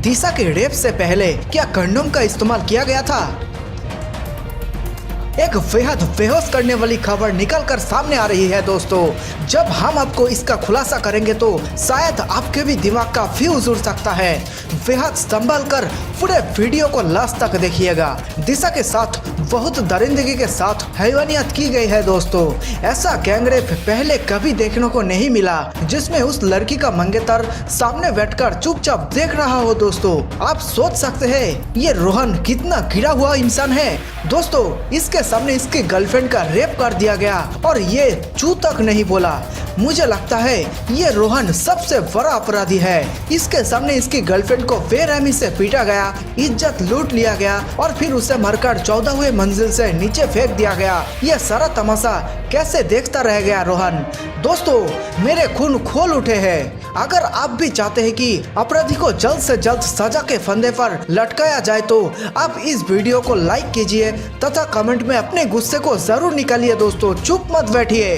दिशा के रेप से पहले क्या कंडोम का इस्तेमाल किया गया था? एक बेहद बेहोश करने वाली खबर निकलकर सामने आ रही है दोस्तों। जब हम आपको इसका खुलासा करेंगे तो शायद आपके भी दिमाग का फ्यूज उड़ सकता है। बेहद संभल कर पूरे वीडियो को लास्ट तक देखिएगा। दिशा के साथ बहुत दरिंदगी के साथ हैवानियत की गई है दोस्तों। ऐसा गैंगरेप पहले कभी देखने को नहीं मिला जिसमें उस लड़की का मंगेतर सामने बैठकर चुपचाप देख रहा हो दोस्तों। आप सोच सकते हैं ये रोहन कितना गिरा हुआ इंसान है दोस्तों। इसके सामने इसकी गर्लफ्रेंड का रेप कर दिया गया और ये चू तक नहीं बोला। मुझे लगता है ये रोहन सबसे बड़ा अपराधी है। इसके सामने इसकी गर्लफ्रेंड को बेरहमी से पीटा गया, इज्जत लूट लिया गया और फिर उसे मरकर 14वें मंजिल से नीचे फेंक दिया गया। ये सारा तमाशा कैसे देखता रह गया रोहन? दोस्तों मेरे खून खोल उठे हैं। अगर आप भी चाहते हैं कि अपराधी को जल्द से जल्द सजा के फंदे पर लटकाया जाए तो आप इस वीडियो को लाइक कीजिए तथा कमेंट में अपने गुस्से को जरूर निकालिए दोस्तों। चुप मत बैठिए।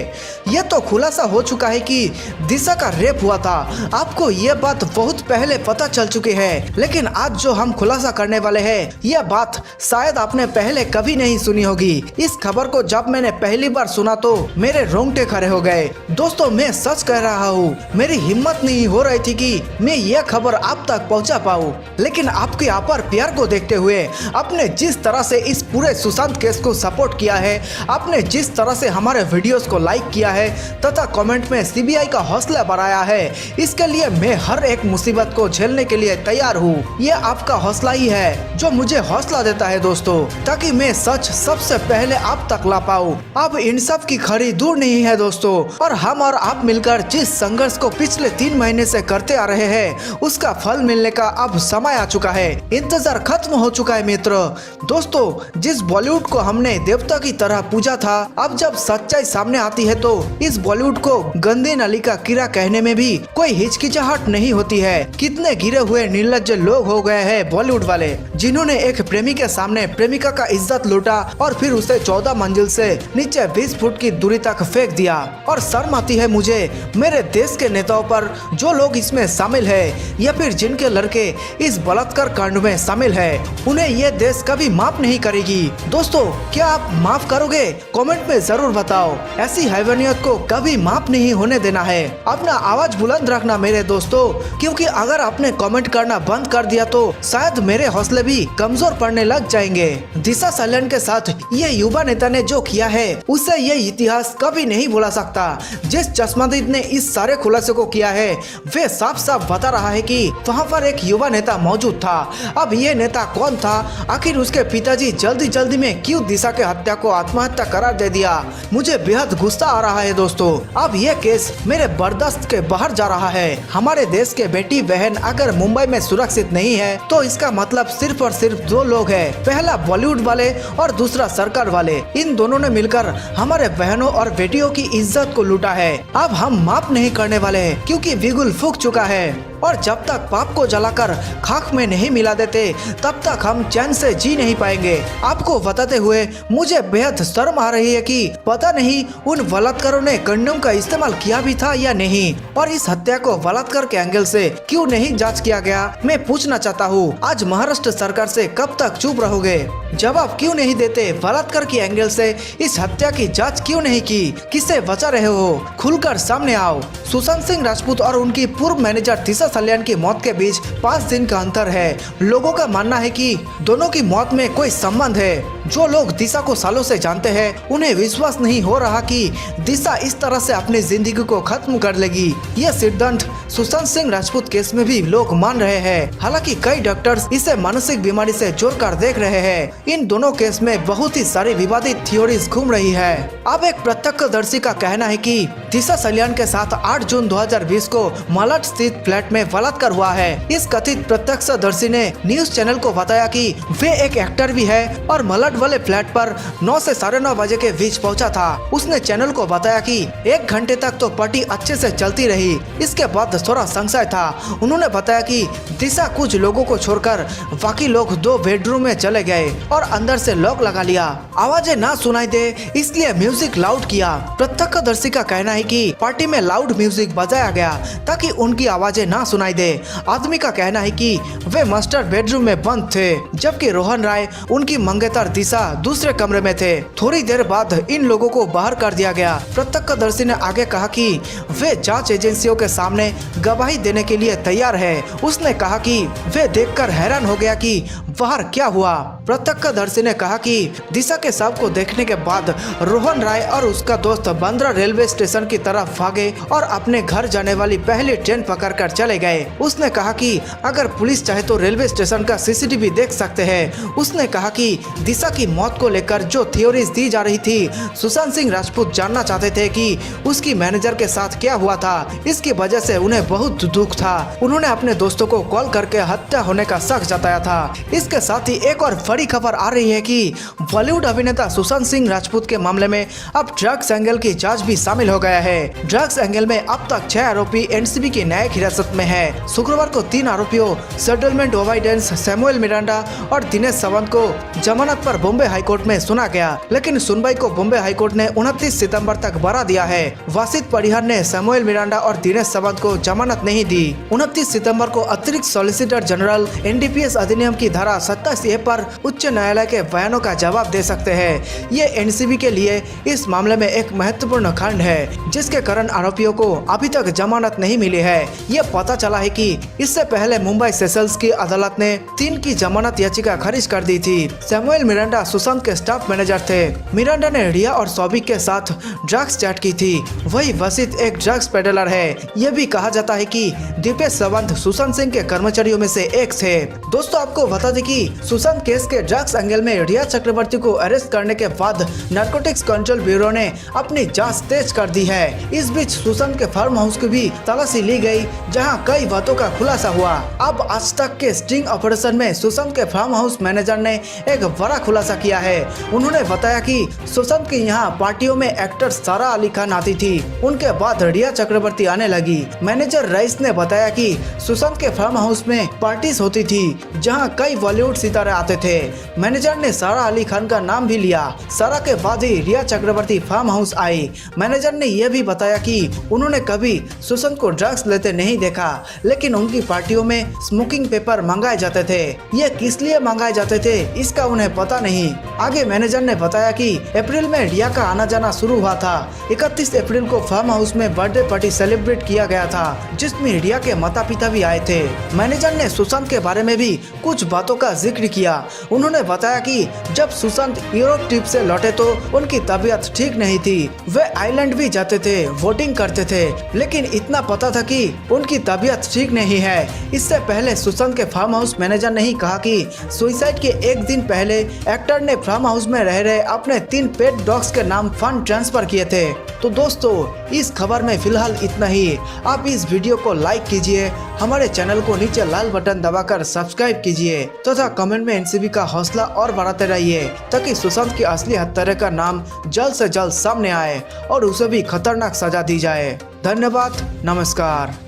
ये तो खुलासा हो चुका है कि दिशा का रेप हुआ था। आपको ये बात बहुत पहले पता चल चुकी है, लेकिन आज जो हम खुलासा करने वाले हैं यह बात शायद आपने पहले कभी नहीं सुनी होगी। इस खबर को जब मैंने पहली बार सुना तो मेरे रोंगटे खड़े हो गए दोस्तों। मैं सच कह रहा हूँ, मेरी हिम्मत नहीं हो रही थी कि मैं यह खबर आप तक पहुंचा पाऊं, लेकिन आपके अपार प्यार को देखते हुए आपने जिस तरह से इस पूरे सुशांत केस को सपोर्ट किया है, आपने जिस तरह से हमारे वीडियोस को लाइक किया है तथा कमेंट में सीबीआई का हौसला बढ़ाया है, इसके लिए मैं हर एक मुसीबत को झेलने के लिए तैयार हूँ। ये आपका हौसला ही है जो मुझे हौसला देता है दोस्तों, ताकि मैं सच सबसे पहले आप तक ला पाऊँ। अब इन सब की खड़ी दूर नहीं है दोस्तों, और हम और आप मिलकर जिस संघर्ष को पिछले 3 महीने से करते आ रहे हैं उसका फल मिलने का अब समय आ चुका है। इंतजार खत्म हो चुका है मित्र। दोस्तों जिस बॉलीवुड को हमने देवता की तरह पूजा था, अब जब सच्चाई सामने आती है तो इस बॉलीवुड को गंदे नाली का कीड़ा कहने में भी कोई हिचकिचाहट नहीं होती है। कितने गिरे हुए निर्लज्ज लोग हो गए हैं बॉलीवुड वाले, जिन्होंने एक प्रेमी के सामने प्रेमिका का इज्जत लूटा और फिर उसे 14 मंजिल से नीचे 20 फुट की दूरी तक फेंक दिया। और शर्म आती है मुझे मेरे देश के नेताओं पर, जो लोग इसमें शामिल है या फिर जिनके लड़के इस बलात्कार कांड में शामिल है, उन्हें ये देश कभी माफ नहीं करेगी। दोस्तों क्या आप माफ करोगे? कमेंट में जरूर बताओ। ऐसी हैवानियत को कभी माफ नहीं होने देना है। अपना आवाज बुलंद रखना मेरे दोस्तों, क्योंकि अगर आपने कमेंट करना बंद कर दिया तो शायद मेरे हौसले भी कमजोर पड़ने लग जाएंगे। दिशा सल्यान के साथ ये युवा नेता ने जो किया है उसे ये इतिहास कभी नहीं भुला सकता। जिस चश्मदीद ने इस सारे खुलासे को किया है वे साफ साफ बता रहा है कि वहाँ पर एक युवा नेता मौजूद था। अब ये नेता कौन था? आखिर उसके पिताजी जल्दी जल्दी में क्यों दिशा के हत्या को आत्महत्या करार दे दिया? मुझे बेहद गुस्सा आ रहा है दोस्तों। अब ये केस मेरे बर्दाश्त के बाहर जा रहा है। हमारे देश के बेटी बहन अगर मुंबई में सुरक्षित नहीं है तो इसका मतलब सिर्फ और सिर्फ 2 लोग हैं, पहला बॉलीवुड वाले और दूसरा सरकार वाले। इन दोनों ने मिलकर हमारे बहनों और बेटियों की इज्जत को लूटा है। अब हम माफ नहीं करने वाले हैं, क्योंकि बिगुल फूक चुका है और जब तक पाप को जलाकर खाक में नहीं मिला देते तब तक हम चैन से जी नहीं पाएंगे। आपको बताते हुए मुझे बेहद शर्म आ रही है कि पता नहीं उन बलात्कारों ने कंडोम का इस्तेमाल किया भी था या नहीं, और इस हत्या को बलात्कार के एंगल से क्यों नहीं जांच किया गया। मैं पूछना चाहता हूँ, आज महाराष्ट्र सरकार से कब तक चुप रहोगे? जवाब क्यों नहीं देते? बलात्कार की एंगल से इस हत्या की जांच क्यों नहीं की? किससे बचा रहे हो? खुलकर सामने आओ। सुशांत सिंह राजपूत और उनकी पूर्व मैनेजर दिशा सल्यान की मौत के बीच 5 दिन का अंतर है। लोगों का मानना है कि दोनों की मौत में कोई संबंध है। जो लोग दिशा को सालों से जानते हैं उन्हें विश्वास नहीं हो रहा कि दिशा इस तरह से अपनी जिंदगी को खत्म कर लेगी। यह सिद्धांत सुशांत सिंह राजपूत केस में भी लोग मान रहे हैं। हालांकि कई डॉक्टर्स इसे मानसिक बीमारी से जोड़कर देख रहे हैं। इन दोनों केस में बहुत ही सारी विवादित थ्योरीज घूम रही है। अब एक प्रत्यक्षदर्शी का कहना है कि दिशा सल्यान के साथ 8 जून 2020 को मलाड स्थित फ्लैट में बलात्कार हुआ है। इस कथित प्रत्यक्षदर्शी ने न्यूज चैनल को बताया कि वे एक एक्टर भी है और मलाड वाले फ्लैट पर 9 से 9:30 बजे के बीच पहुंचा था। उसने चैनल को बताया कि 1 घंटे तक तो पार्टी अच्छे से चलती रही, इसके बाद थोड़ा संशय था। उन्होंने बताया कि दिशा कुछ लोगों को छोड़कर बाकी लोग 2 बेडरूम में चले गए और अंदर से लॉक लगा लिया। आवाजें ना सुनाई दे इसलिए म्यूजिक लाउड किया। प्रत्यक्षदर्शी का कहना है कि पार्टी में लाउड म्यूजिक बजाया गया ताकि उनकी आवाजें ना सुनाई दे। आदमी का कहना है कि वे मास्टर बेडरूम में बंद थे, जबकि रोहन राय उनकी मंगेतर दिशा दूसरे कमरे में थे। थोड़ी देर बाद इन लोगों को बाहर कर दिया गया। प्रत्यक्षदर्शी ने आगे कहा कि वे जांच एजेंसियों के सामने गवाही देने के लिए तैयार है। उसने कहा कि वे देखकर हैरान हो गया कि बाहर क्या हुआ। प्रत्यक्षदर्शी ने कहा कि दिशा के शव को देखने के बाद रोहन राय और उसका दोस्त बांद्रा रेलवे स्टेशन की तरफ भागे और अपने घर जाने वाली पहली ट्रेन पकड़कर चले गए। उसने कहा कि अगर पुलिस चाहे तो रेलवे स्टेशन का सीसीटीवी देख सकते हैं। उसने कहा कि दिशा की मौत को लेकर जो थ्योरीज दी जा रही थी, सुशांत सिंह राजपूत जानना चाहते थे कि उसकी मैनेजर के साथ क्या हुआ था। इसकी वजह से उन्हें बहुत दुख था। उन्होंने अपने दोस्तों को कॉल करके हत्या होने का शक जताया था। इसके साथ ही एक और बड़ी खबर आ रही है कि बॉलीवुड अभिनेता सुशांत सिंह राजपूत के मामले में अब ड्रग्स एंगल की जांच भी शामिल हो गया है। ड्रग्स एंगल में अब तक 6 आरोपी एनसीबी की न्यायिक हिरासत में है। शुक्रवार को 3 आरोपियों सेटलमेंट ओवाइडेंस सैमुअल मिरांडा और दिनेश सावंत को जमानत पर बॉम्बे हाईकोर्ट में सुना गया, लेकिन सुनवाई को बॉम्बे हाईकोर्ट ने 29 सितंबर तक बढ़ा दिया है। वासित परिहार ने सैमुअल मिरांडा और दिनेश सावंत को जमानत नहीं दी। 29 सितंबर को अतिरिक्त सॉलिसिटर जनरल एनडीपीएस अधिनियम की धारा 27A पर उच्च न्यायालय के बयानों का जवाब दे सकते हैं। ये एनसीबी के लिए इस मामले में एक महत्वपूर्ण खंड है, जिसके कारण आरोपियों को अभी तक जमानत नहीं मिली है। ये पता चला है कि इससे पहले मुंबई सेशंस की अदालत ने 3 की जमानत याचिका खारिज कर दी थी। सैमुअल मिरांडा सुशांत के स्टाफ मैनेजर थे। मिरांडा ने रिया और सौबिक के साथ ड्रग्स चैट की थी। वही वसित एक ड्रग्स पेडलर है। यह भी कहा जाता है कि दीपेश सावंत सुशांत सिंह के कर्मचारियों में से एक थे। दोस्तों, आपको बता दें कि सुशांत केस के ड्रग्स एंगल में रिया चक्रवर्ती को अरेस्ट करने के बाद नारकोटिक्स कंट्रोल ब्यूरो ने अपनी जांच तेज कर दी है। इस बीच सुशांत के फार्म हाउस की भी तलाशी ली गई, जहां कई बातों का खुलासा हुआ। अब आज तक के स्टिंग ऑपरेशन में सुशांत के फार्म हाउस मैनेजर ने एक बड़ा खुलासा किया है। उन्होंने बताया कि सुशांत के यहाँ पार्टियों में एक्टर सारा अली खान आती थी। उनके बाद रिया चक्रवर्ती आने लगी। मैनेजर रईस ने बताया कि सुशांत के फार्म हाउस में पार्टीज होती थी, जहां कई बॉलीवुड सितारे आते थे। मैनेजर ने सारा अली खान का नाम भी लिया। सारा के बाद ही रिया चक्रवर्ती फार्म हाउस आई। मैनेजर ने यह भी बताया कि उन्होंने कभी सुशांत को ड्रग्स लेते नहीं देखा, लेकिन उनकी पार्टियों में स्मोकिंग पेपर मंगाए जाते थे। ये किस लिए मंगाए जाते थे, इसका उन्हें पता नहीं। आगे मैनेजर ने बताया कि अप्रैल में रिया का आना जाना शुरू हुआ था। 31 अप्रैल को फार्म हाउस में बर्थडे पार्टी सेलिब्रेट किया गया था, जिसमें रिया के माता पिता भी आए थे। मैनेजर ने सुशांत के बारे में भी कुछ बातों का जिक्र किया। उन्होंने बताया कि जब सुशांत यूरोप ट्रिप से लौटे तो उनकी तबीयत ठीक नहीं थी। वे आइलैंड भी जाते थे, वोटिंग करते थे, लेकिन इतना पता था कि उनकी तबीयत ठीक नहीं है। इससे पहले सुशांत के फार्म हाउस मैनेजर ने ही कहा कि सुसाइड के एक दिन पहले एक्टर ने फार्म हाउस में रह रहे अपने 3 पेट डॉग्स के नाम फंड ट्रांसफर किए थे। तो दोस्तों, इस खबर में फिलहाल इतना ही। आप इस वीडियो को लाइक कीजिए, हमारे चैनल को नीचे लाल बटन दबाकर सब्सक्राइब कीजिए तथा कमेंट में एनसीबी का हौसला और बढ़ाते रहिए, ताकि सुशांत के असली हत्यारे का नाम जल्द से जल्द सामने आए और उसे भी खतरनाक सजा दी जाए। धन्यवाद, नमस्कार।